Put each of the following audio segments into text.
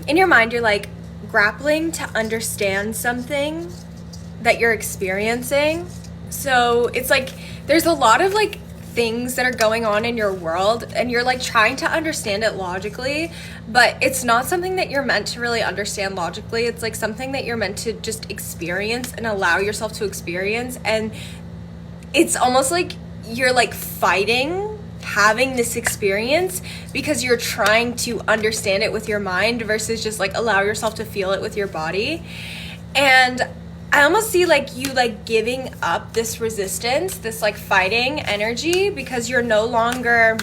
in your mind, you're like grappling to understand something that you're experiencing. So it's like there's a lot of like things that are going on in your world, and you're like trying to understand it logically, but it's not something that you're meant to really understand logically. It's like something that you're meant to just experience and allow yourself to experience. And it's almost like you're like fighting having this experience because you're trying to understand it with your mind versus just like allow yourself to feel it with your body. And I almost see like you like giving up this resistance, this like fighting energy, because you're no longer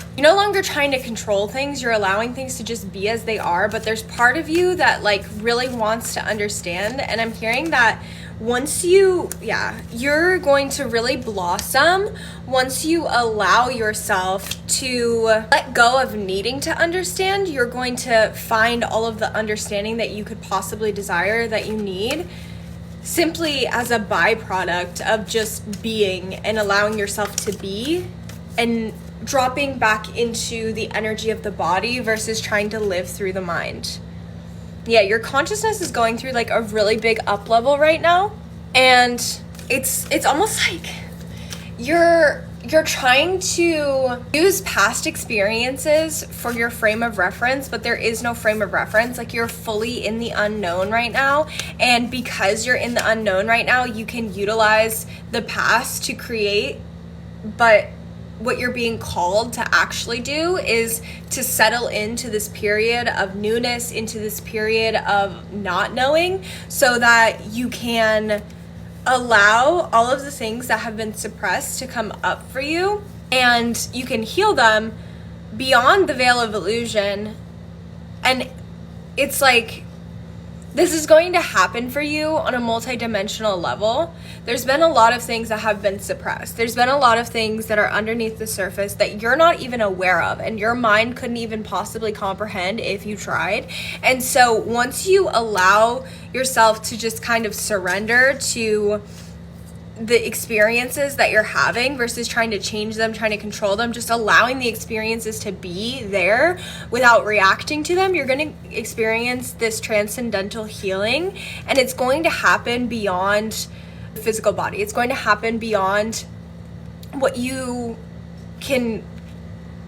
trying to control things. You're allowing things to just be as they are. But there's part of you that like really wants to understand. And I'm hearing that once you're going to really blossom once you allow yourself to let go of needing to understand. You're going to find all of the understanding that you could possibly desire, that you need, simply as a byproduct of just being and allowing yourself to be and dropping back into the energy of the body versus trying to live through the mind. Yeah, your consciousness is going through like a really big up level right now, and it's almost like you're trying to use past experiences for your frame of reference, but there is no frame of reference. Like you're fully in the unknown right now, and because you're in the unknown right now, you can utilize the past to create, but what you're being called to actually do is to settle into this period of newness, into this period of not knowing, so that you can allow all of the things that have been suppressed to come up for you, and you can heal them beyond the veil of illusion. And it's like this is going to happen for you on a multidimensional level. There's been a lot of things that have been suppressed. There's been a lot of things that are underneath the surface that you're not even aware of, and your mind couldn't even possibly comprehend if you tried. And so once you allow yourself to just kind of surrender to the experiences that you're having versus trying to change them, trying to control them, just allowing the experiences to be there without reacting to them, you're going to experience this transcendental healing. And it's going to happen beyond the physical body. It's going to happen beyond what you can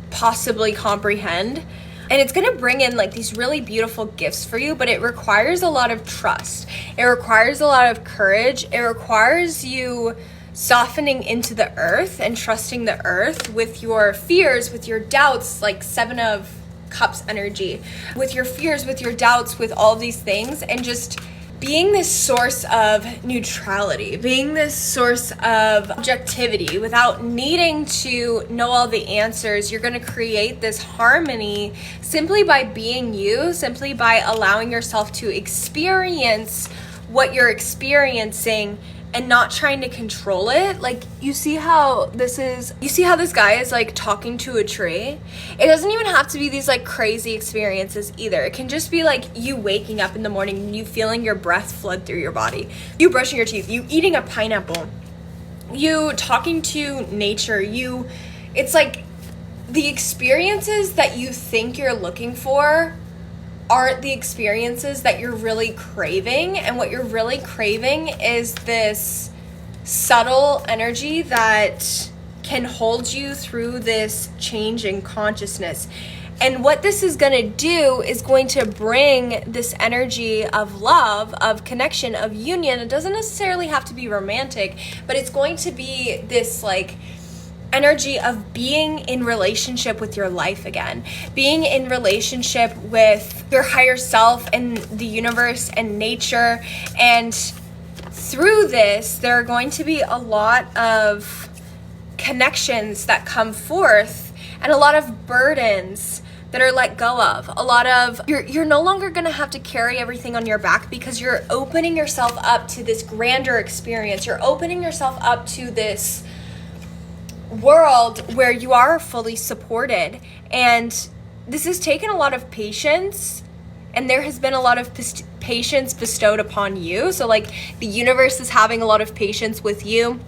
possibly comprehend. And it's going to bring in like these really beautiful gifts for you, but it requires a lot of trust. It requires a lot of courage. It requires you softening into the earth and trusting the earth with your fears, with your doubts, like 7 of Cups energy, with your fears, with your doubts, with all these things, and just being this source of neutrality, being this source of objectivity without needing to know all the answers. You're going to create this harmony simply by being you, simply by allowing yourself to experience what you're experiencing and not trying to control it. Like you see how this guy is like talking to a tree. It doesn't even have to be these like crazy experiences either. It can just be like you waking up in the morning and you feeling your breath flood through your body, you brushing your teeth, you eating a pineapple, you talking to nature. It's like the experiences that you think you're looking for aren't the experiences that you're really craving. And what you're really craving is this subtle energy that can hold you through this change in consciousness. And what this is going to do is going to bring this energy of love, of connection, of union. It doesn't necessarily have to be romantic, but it's going to be this like energy of being in relationship with your life again, being in relationship with your higher self and the universe and nature. And through this, there are going to be a lot of connections that come forth and a lot of burdens that are let go of. A lot of, you're no longer going to have to carry everything on your back because you're opening yourself up to this grander experience. You're opening yourself up to this world where you are fully supported. And this has taken a lot of patience, and there has been a lot of patience bestowed upon you. So like the universe is having a lot of patience with you.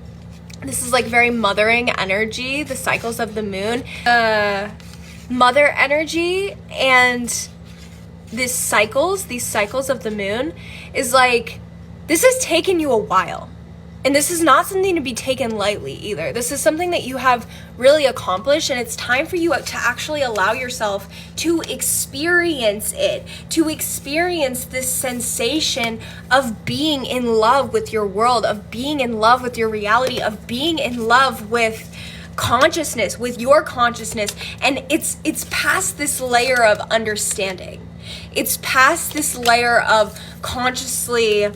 This is like very mothering energy, the cycles of the moon, mother energy. And these cycles of the moon is like, this has taken you a while. And this is not something to be taken lightly either. This is something that you have really accomplished, and it's time for you to actually allow yourself to experience it, to experience this sensation of being in love with your world, of being in love with your reality, of being in love with consciousness, with your consciousness. And it's past this layer of understanding. It's past this layer of consciously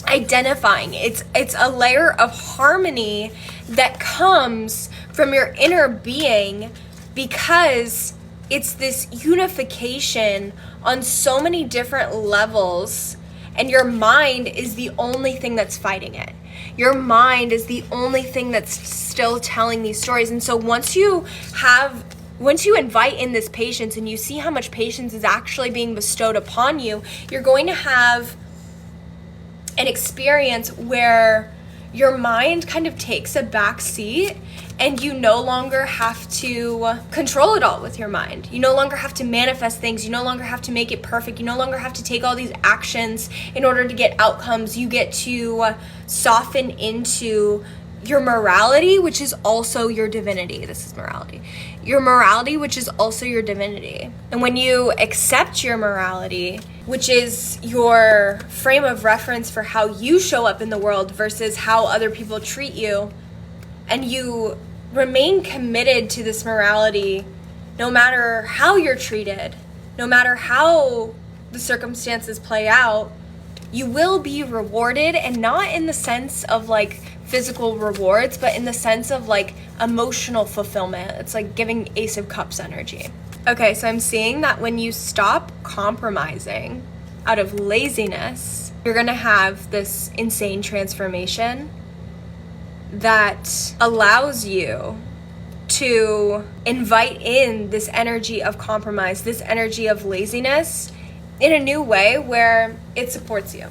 identifying. It's a layer of harmony that comes from your inner being, because it's this unification on so many different levels, and your mind is the only thing that's fighting it. Your mind is the only thing that's still telling these stories. And so once you invite in this patience, and you see how much patience is actually being bestowed upon you, you're going to have an experience where your mind kind of takes a back seat, and you no longer have to control it all with your mind. You no longer have to manifest things. You no longer have to make it perfect. You no longer have to take all these actions in order to get outcomes. You get to soften into your morality, which is also your divinity. This is morality. Your morality, which is also your divinity. And when you accept your morality, which is your frame of reference for how you show up in the world versus how other people treat you, and you remain committed to this morality no matter how you're treated, no matter how the circumstances play out, you will be rewarded, and not in the sense of like physical rewards, but in the sense of like emotional fulfillment. It's like giving Ace of Cups energy. Okay, so I'm seeing that when you stop compromising out of laziness, you're gonna have this insane transformation that allows you to invite in this energy of compromise, this energy of laziness in a new way where it supports you.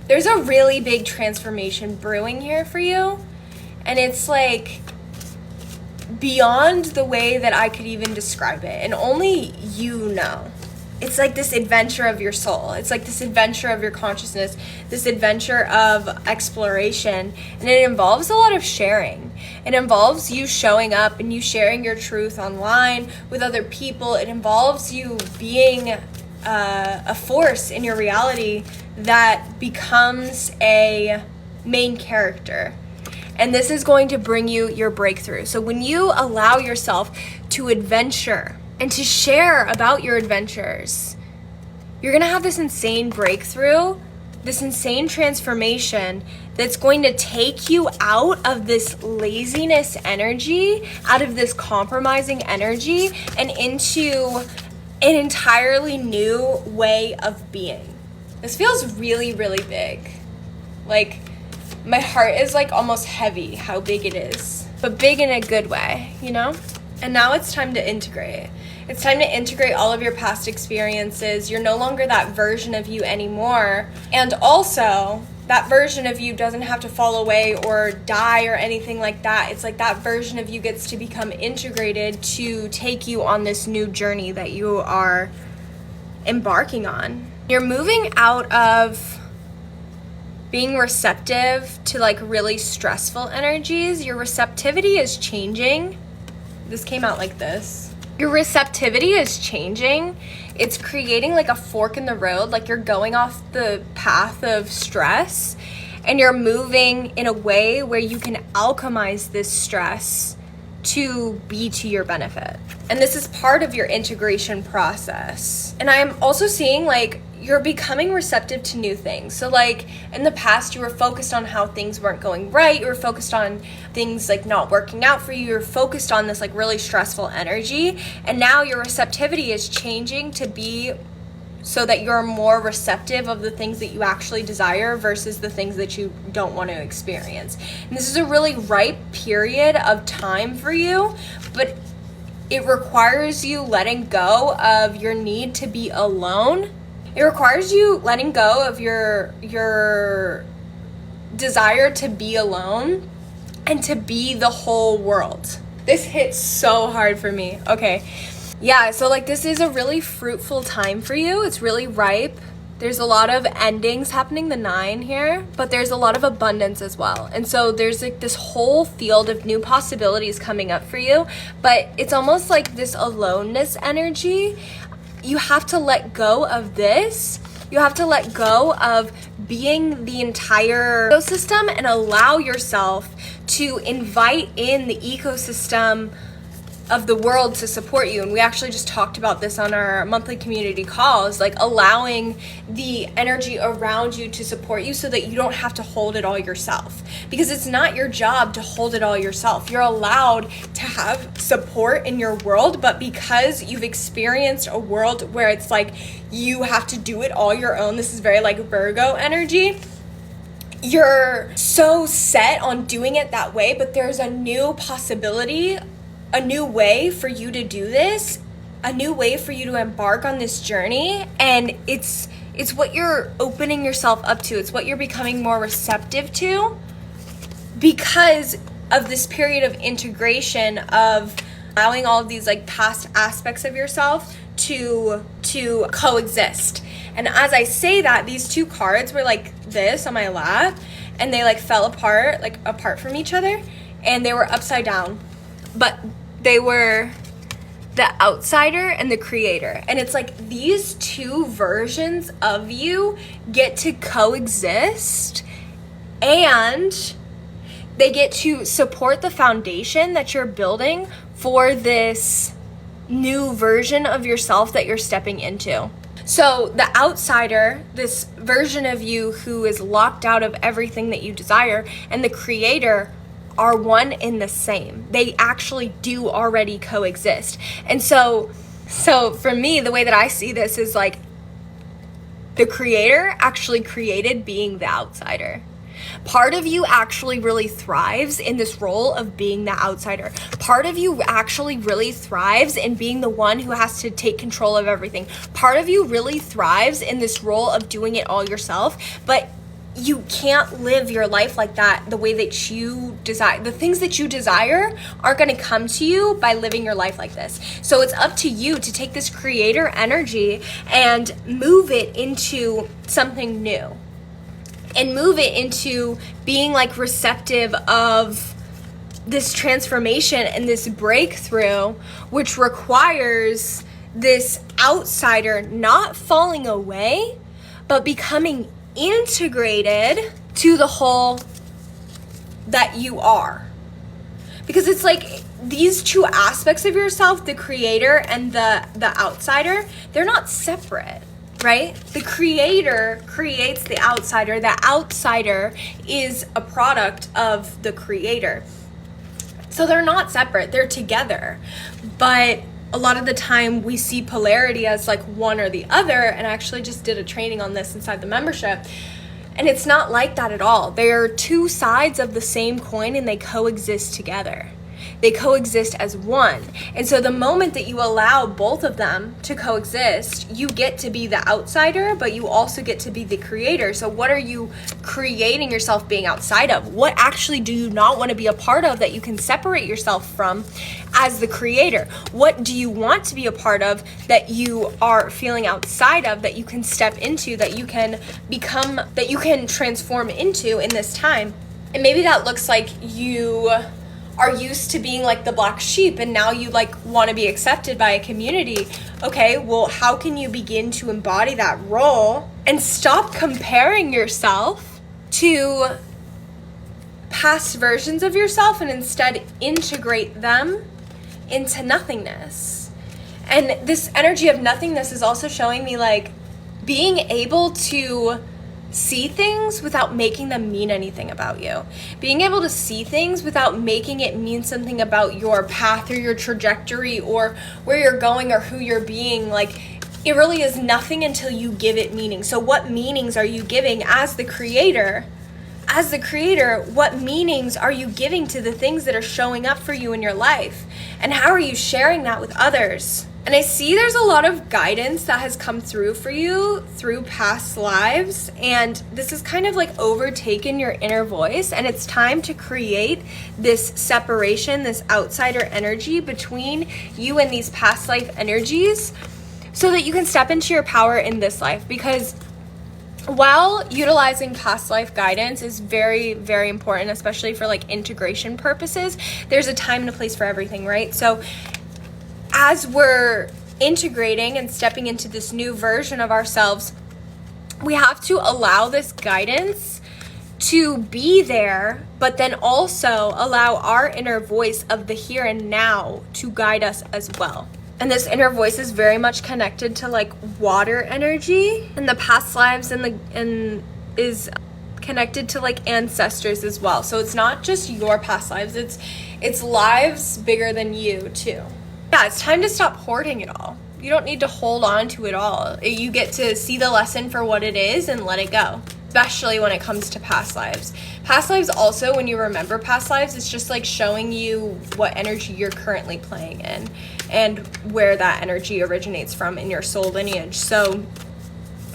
There's a really big transformation brewing here for you, and it's like beyond the way that I could even describe it, and only you know. It's like this adventure of your soul. It's like this adventure of your consciousness, this adventure of exploration. And it involves a lot of sharing. It involves you showing up and you sharing your truth online with other people. It involves you being a force in your reality that becomes a main character. And this is going to bring you your breakthrough. So when you allow yourself to adventure and to share about your adventures, you're gonna have this insane breakthrough, this insane transformation that's going to take you out of this laziness energy, out of this compromising energy, and into an entirely new way of being. This feels really, really big. Like, my heart is like almost heavy how big it is, but big in a good way, you know? And now it's time to integrate. It's time to integrate all of your past experiences. You're no longer that version of you anymore. And also, that version of you doesn't have to fall away or die or anything like that. It's like that version of you gets to become integrated to take you on this new journey that you are embarking on. You're moving out of being receptive to like really stressful energies. Your receptivity is changing. This came out like this. Your receptivity is changing. It's creating like a fork in the road, like you're going off the path of stress and you're moving in a way where you can alchemize this stress to be to your benefit. And this is part of your integration process. And I'm also seeing like you're becoming receptive to new things. So like in the past, you were focused on how things weren't going right. You were focused on things like not working out for you. You're focused on this like really stressful energy. And now your receptivity is changing to be so that you're more receptive of the things that you actually desire versus the things that you don't want to experience. And this is a really ripe period of time for you, but it requires you letting go of your need to be alone. It requires you letting go of your desire to be alone and to be the whole world. This hits so hard for me. Okay. Yeah, so like this is a really fruitful time for you. It's really ripe. There's a lot of endings happening, the 9 here, but there's a lot of abundance as well. And so there's like this whole field of new possibilities coming up for you, but it's almost like this aloneness energy. You have to let go of this. You have to let go of being the entire ecosystem and allow yourself to invite in the ecosystem of the world to support you. And we actually just talked about this on our monthly community calls, like allowing the energy around you to support you so that you don't have to hold it all yourself, because it's not your job to hold it all yourself. You're allowed to have support in your world, but because you've experienced a world where it's like you have to do it all your own, this is very like Virgo energy, you're so set on doing it that way. But there's a new possibility, a new way for you to do this, a new way for you to embark on this journey. And it's what you're opening yourself up to. It's what you're becoming more receptive to because of this period of integration, of allowing all of these like past aspects of yourself to coexist. And as I say that, these 2 cards were like this on my lap, and they like fell apart, like apart from each other, and they were upside down. But they were the outsider and the creator. And it's like these 2 versions of you get to coexist, and they get to support the foundation that you're building for this new version of yourself that you're stepping into. So the outsider, this version of you who is locked out of everything that you desire, and the creator are one in the same. They actually do already coexist. And so for me, the way that I see this is like the creator actually created being the outsider. Part of you actually really thrives in this role of being the outsider. Part of you actually really thrives in being the one who has to take control of everything. Part of you really thrives in this role of doing it all yourself, but you can't live your life like that the way that you desire. The things that you desire aren't going to come to you by living your life like this. So it's up to you to take this creator energy and move it into something new, and move it into being like receptive of this transformation and this breakthrough, which requires this outsider not falling away, but becoming integrated to the whole that you are. Because it's like these 2 aspects of yourself, the creator and the outsider, they're not separate, right? The creator creates the outsider. The outsider is a product of the creator. So they're not separate, they're together. But a lot of the time we see polarity as like one or the other, and I actually just did a training on this inside the membership, and it's not like that at all. They are 2 sides of the same coin, and they coexist together. They coexist as one. And so the moment that you allow both of them to coexist, you get to be the outsider, but you also get to be the creator. So what are you creating yourself being outside of? What actually do you not want to be a part of that you can separate yourself from as the creator? What do you want to be a part of that you are feeling outside of, that you can step into, that you can become, that you can transform into in this time? And maybe that looks like you are used to being like the black sheep, and now you like want to be accepted by a community. Okay, well, how can you begin to embody that role and stop comparing yourself to past versions of yourself, and instead integrate them into nothingness? And this energy of nothingness is also showing me like being able to see things without making them mean anything about you. Being able to see things without making it mean something about your path or your trajectory or where you're going or who you're being. Like, it really is nothing until you give it meaning. So what meanings are you giving as the creator? As the creator, what meanings are you giving to the things that are showing up for you in your life? And how are you sharing that with others? And I see there's a lot of guidance that has come through for you through past lives, and this has kind of like overtaken your inner voice, and it's time to create this separation, this outsider energy between you and these past life energies so that you can step into your power in this life. Because while utilizing past life guidance is very, very important, especially for like integration purposes, there's a time and a place for everything, right? So as we're integrating and stepping into this new version of ourselves, we have to allow this guidance to be there, but then also allow our inner voice of the here and now to guide us as well. And this inner voice is very much connected to like water energy and the past lives, and is connected to like ancestors as well. So it's not just your past lives, it's lives bigger than you too. Yeah, it's time to stop hoarding it all. You don't need to hold on to it all. You get to see the lesson for what it is and let it go, especially when it comes to past lives. Past lives also, when you remember past lives, it's just like showing you what energy you're currently playing in and where that energy originates from in your soul lineage. So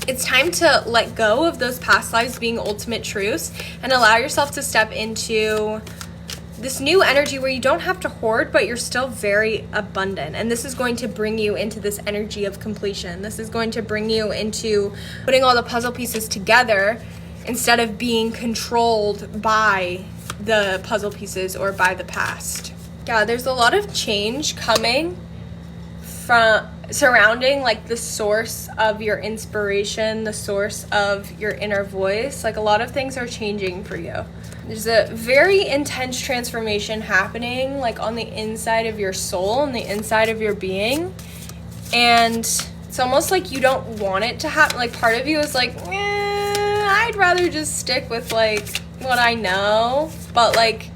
it's time to let go of those past lives being ultimate truths and allow yourself to step into this new energy where you don't have to hoard, but you're still very abundant. And this is going to bring you into this energy of completion. This is going to bring you into putting all the puzzle pieces together instead of being controlled by the puzzle pieces or by the past. Yeah, there's a lot of change coming from surrounding like the source of your inspiration, the source of your inner voice. Like a lot of things are changing for you. There's a very intense transformation happening like on the inside of your soul and the inside of your being. And it's almost like you don't want it to happen. Like part of you is like, I'd rather just stick with like what I know. But like,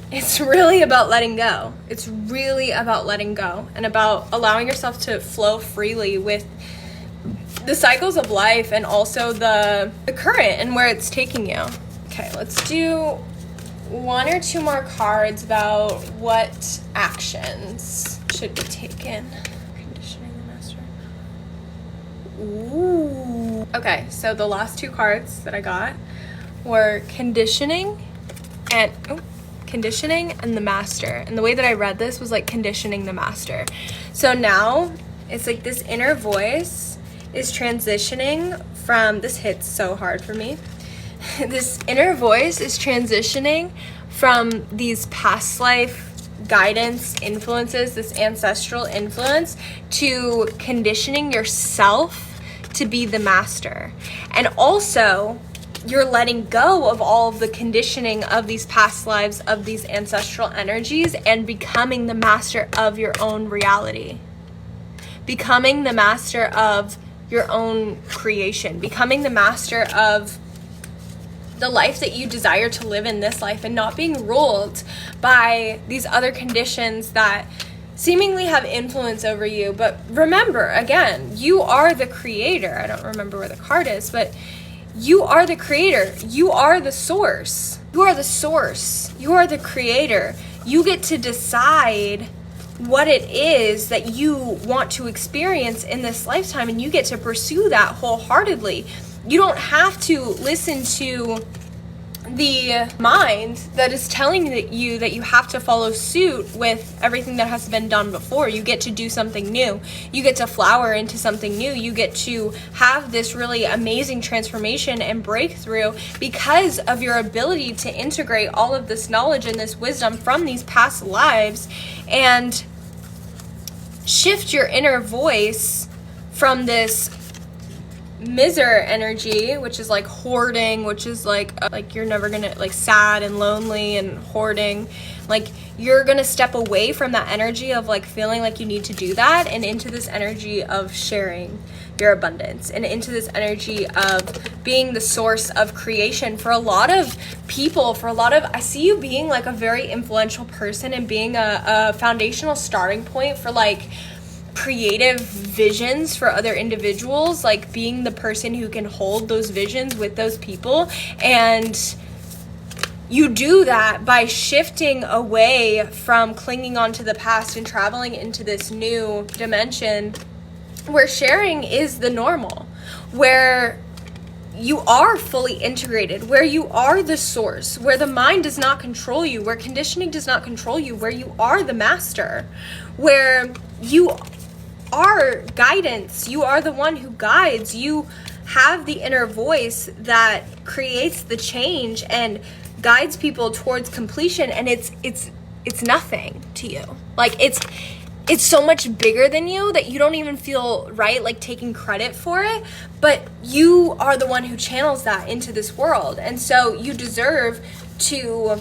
it's really about letting go. It's really about letting go and about allowing yourself to flow freely with the cycles of life and also the current and where it's taking you. Okay, let's do one or two more cards about what actions should be taken. Conditioning the master. Ooh. Okay, so the last two cards that I got were conditioning and the master. And the way that I read this was like conditioning the master. So now it's like this inner voice is transitioning from, this hits so hard for me. This inner voice is transitioning from these past life guidance influences, this ancestral influence, to conditioning yourself to be the master. And also, you're letting go of all of the conditioning of these past lives, of these ancestral energies, and becoming the master of your own reality. Becoming the master of your own creation. Becoming the master of the life that you desire to live in this life, and not being ruled by these other conditions that seemingly have influence over you. But remember, again, you are the creator. I don't remember where the card is, but you are the creator. You are the source. You are the source. You are the creator. You get to decide what it is that you want to experience in this lifetime, and you get to pursue that wholeheartedly. You don't have to listen to the mind that is telling you that you have to follow suit with everything that has been done before. You get to do something new. You get to flower into something new. You get to have this really amazing transformation and breakthrough because of your ability to integrate all of this knowledge and this wisdom from these past lives and shift your inner voice from this miser energy, which is like hoarding, which is like you're never gonna, like sad and lonely and hoarding. Like you're gonna step away from that energy of like feeling like you need to do that, and into this energy of sharing your abundance, and into this energy of being the source of creation. For a lot of people, I see you being like a very influential person and being a foundational starting point for like creative visions for other individuals, like being the person who can hold those visions with those people. And you do that by shifting away from clinging onto the past and traveling into this new dimension where sharing is the normal, where you are fully integrated, where you are the source, where the mind does not control you, where conditioning does not control you, where you are the master, where you are guidance, you are the one who guides, you have the inner voice that creates the change and guides people towards completion, and it's nothing to you. Like it's so much bigger than you that you don't even feel right like taking credit for it, but you are the one who channels that into this world. And so you deserve to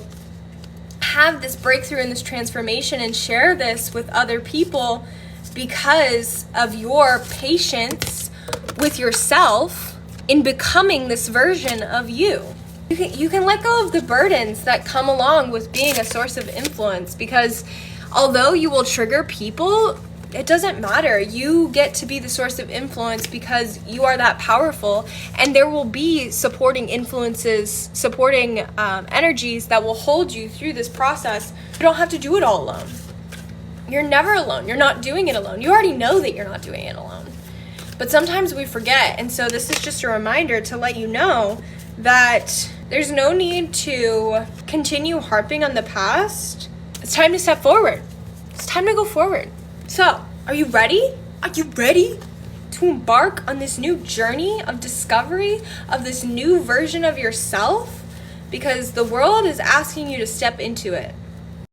have this breakthrough and this transformation and share this with other people because of your patience with yourself in becoming this version of you. You can let go of the burdens that come along with being a source of influence, because although you will trigger people, it doesn't matter. You get to be the source of influence because you are that powerful, and there will be supporting influences, supporting energies that will hold you through this process. You don't have to do it all alone. You're never alone. You're not doing it alone. You already know that you're not doing it alone. But sometimes we forget, and so this is just a reminder to let you know that there's no need to continue harping on the past. It's time to step forward. It's time to go forward. So, are you ready? Are you ready to embark on this new journey of discovery of this new version of yourself? Because the world is asking you to step into it.